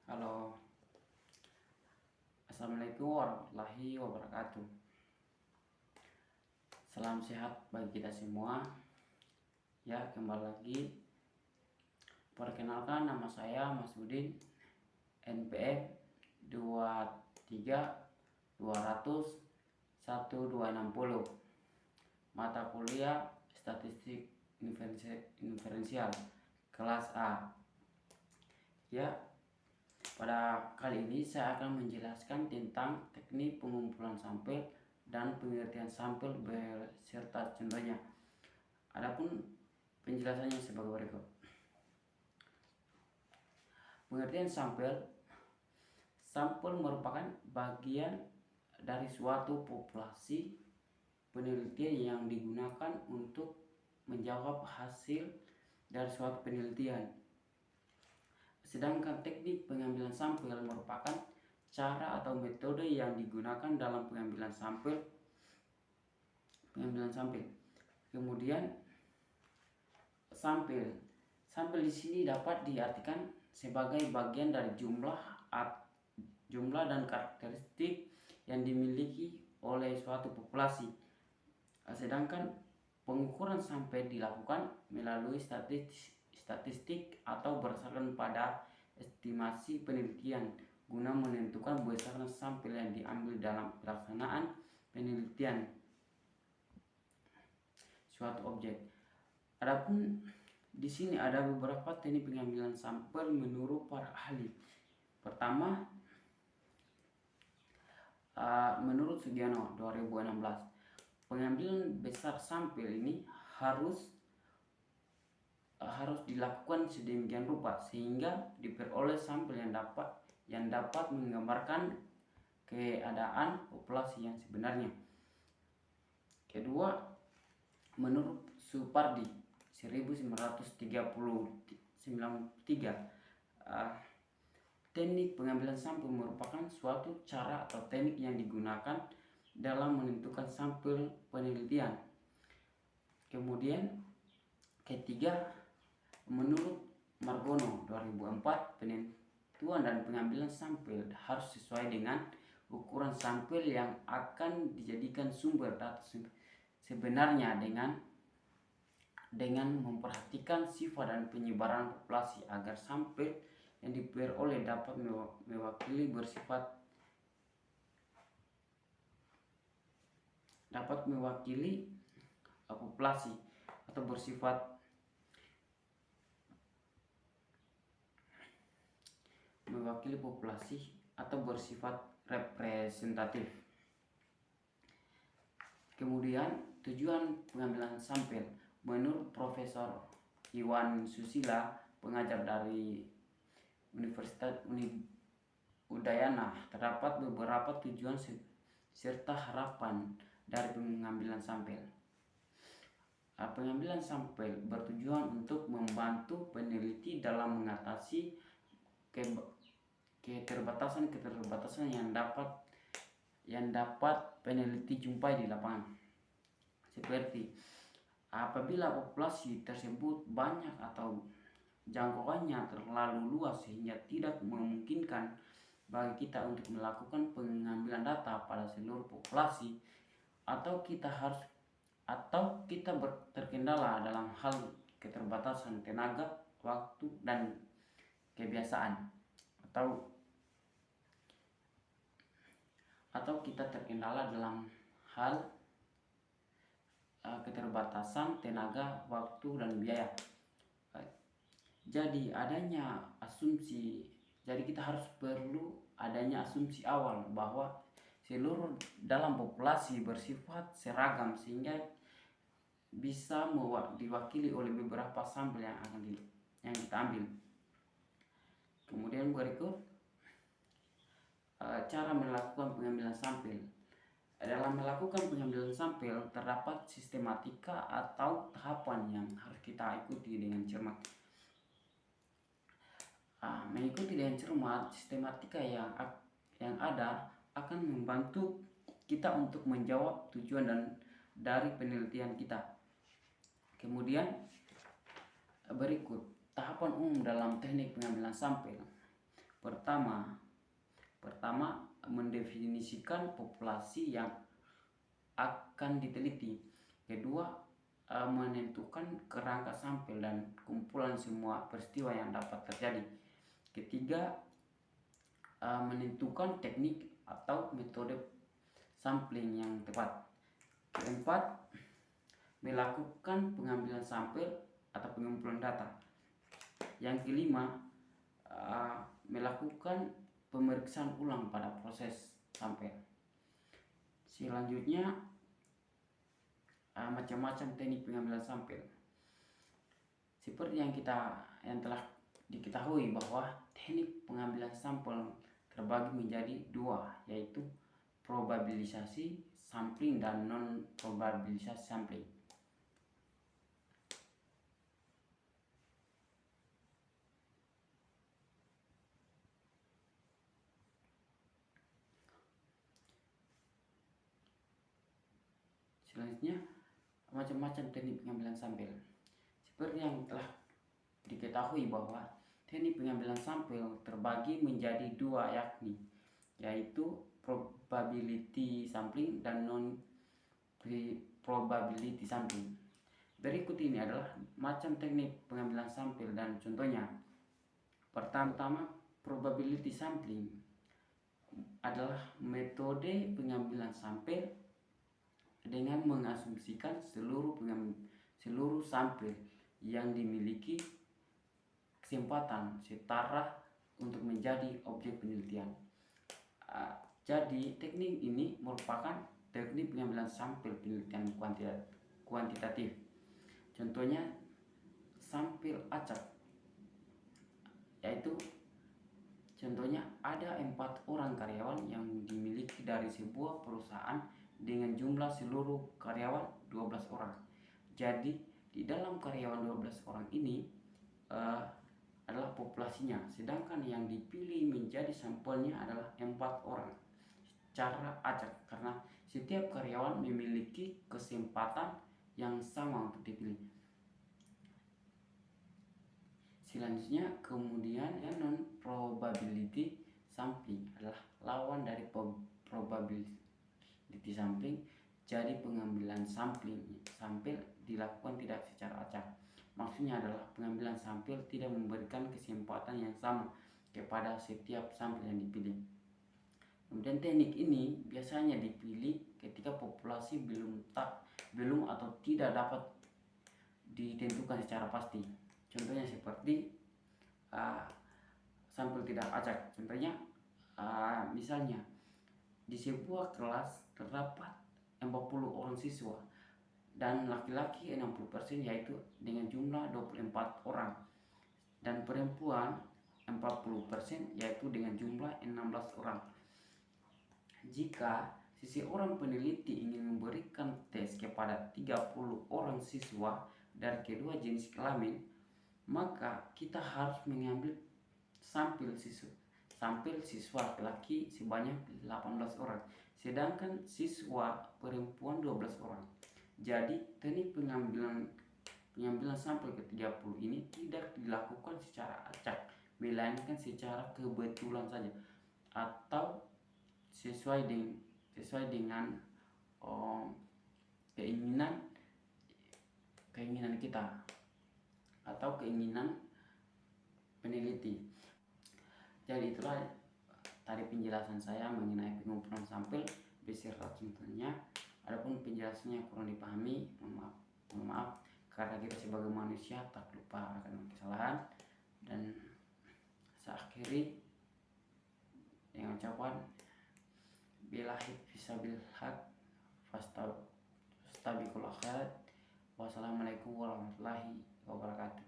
Halo, Assalamualaikum warahmatullahi wabarakatuh. Salam sehat bagi kita semua. Ya, kembali lagi. Perkenalkan, nama saya Mas Udin, NPM 23 200 1260. Mata kuliah Statistik Inferensial kelas A. Ya, pada kali ini saya akan menjelaskan tentang teknik pengumpulan sampel dan pengertian sampel beserta contohnya. Adapun penjelasannya sebagai berikut. Pengertian sampel. Sampel merupakan bagian dari suatu populasi penelitian yang digunakan untuk menjawab hasil dari suatu penelitian. Sedangkan teknik pengambilan sampel merupakan cara atau metode yang digunakan dalam pengambilan sampel. Kemudian sampel di sini dapat diartikan sebagai bagian dari jumlah dan karakteristik yang dimiliki oleh suatu populasi. Sedangkan pengukuran sampel dilakukan melalui statistik atau berdasarkan pada estimasi penelitian guna menentukan besaran sampel yang diambil dalam pelaksanaan penelitian suatu objek. Adapun di sini ada beberapa teknik pengambilan sampel menurut para ahli. Pertama, menurut Sugiono 2016, pengambilan besar sampel ini harus dilakukan sedemikian rupa sehingga diperoleh sampel yang dapat menggambarkan keadaan populasi yang sebenarnya. Kedua, menurut Supardi 1993, teknik pengambilan sampel merupakan suatu cara atau teknik yang digunakan dalam menentukan sampel penelitian. Kemudian ketiga, menurut Margono 2004, penentuan dan pengambilan sampel harus sesuai dengan ukuran sampel yang akan dijadikan sumber data sebenarnya dengan memperhatikan sifat dan penyebaran populasi agar sampel yang diperoleh dapat mewakili populasi atau bersifat representatif. Kemudian tujuan pengambilan sampel. Menurut Profesor Iwan Susila, pengajar dari Universitas Udayana, terdapat beberapa tujuan serta harapan dari pengambilan sampel. Pengambilan sampel bertujuan untuk membantu peneliti dalam mengatasi keterbatasan yang dapat peneliti jumpai di lapangan, seperti apabila populasi tersebut banyak atau jangkauannya terlalu luas sehingga tidak memungkinkan bagi kita untuk melakukan pengambilan data pada seluruh populasi, atau kita terkendala dalam hal keterbatasan tenaga, waktu, dan kebiasaan, atau kita terkendala dalam hal keterbatasan tenaga, waktu, dan biaya. Jadi kita harus perlu adanya asumsi awal bahwa seluruh dalam populasi bersifat seragam sehingga bisa diwakili oleh beberapa sampel yang kita ambil. Kemudian berikut cara melakukan pengambilan sampel. Dalam melakukan pengambilan sampel terdapat sistematika atau tahapan yang harus kita ikuti dengan cermat. Mengikuti dengan cermat sistematika yang ada akan membantu kita untuk menjawab tujuan dari penelitian kita. Kemudian berikut tahapan umum dalam teknik pengambilan sampel. Pertama, mendefinisikan populasi yang akan diteliti. Kedua, menentukan kerangka sampel dan kumpulan semua peristiwa yang dapat terjadi. Ketiga, menentukan teknik atau metode sampling yang tepat. Keempat, melakukan pengambilan sampel atau pengumpulan data. Yang kelima, melakukan pemeriksaan ulang pada proses sampel. Selanjutnya, macam-macam teknik pengambilan sampel. Seperti yang telah diketahui bahwa teknik pengambilan sampel terbagi menjadi dua, yaitu probabilisasi sampling dan non probabilisasi sampling. Selanjutnya, macam-macam teknik pengambilan sampel. Seperti yang telah diketahui bahwa teknik pengambilan sampel terbagi menjadi dua, yaitu probability sampling dan non probability sampling. Berikut ini adalah macam teknik pengambilan sampel dan contohnya. Pertama, probability sampling adalah metode pengambilan sampel dengan mengasumsikan seluruh sampel yang dimiliki kesempatan setara untuk menjadi objek penelitian. Jadi teknik ini merupakan teknik pengambilan sampel penelitian kuantitatif. Contohnya sampel acak, yaitu contohnya ada 4 orang karyawan yang dimiliki dari sebuah perusahaan dengan jumlah seluruh karyawan 12 orang. Jadi di dalam karyawan 12 orang ini adalah populasinya, sedangkan yang dipilih menjadi sampelnya adalah 4 orang secara acak, karena setiap karyawan memiliki kesempatan yang sama untuk dipilih. Selanjutnya, kemudian non probability sampling adalah lawan dari probability sampling. Jadi pengambilan sampel dilakukan tidak secara acak. Maksudnya adalah pengambilan sampel tidak memberikan kesempatan yang sama kepada setiap sampel yang dipilih. Kemudian teknik ini biasanya dipilih ketika populasi belum atau tidak dapat ditentukan secara pasti. Contohnya seperti sampel tidak acak. Contohnya misalnya di sebuah kelas terdapat 40 orang siswa dan laki-laki 60%, yaitu dengan jumlah 24 orang, dan perempuan 40%, yaitu dengan jumlah 16 orang. Jika seseorang peneliti ingin memberikan tes kepada 30 orang siswa dari kedua jenis kelamin, maka kita harus mengambil sampel siswa laki-laki sebanyak 18 orang, sedangkan siswa perempuan 12 orang. Jadi teknik pengambilan sampel ke-30 ini tidak dilakukan secara acak, melainkan secara kebetulan saja atau sesuai dengan keinginan kita atau keinginan peneliti. Jadi itulah tadi penjelasan saya mengenai pengumpulan sampel beserta contohnya. Adapun penjelasannya kurang dipahami, mohon maaf, karena kita sebagai manusia tak lupa akan kesalahan. Dan saya akhiri dengan ucapan billahi fisabilil haq fastabiqul khairat. Wassalamualaikum warahmatullahi wabarakatuh.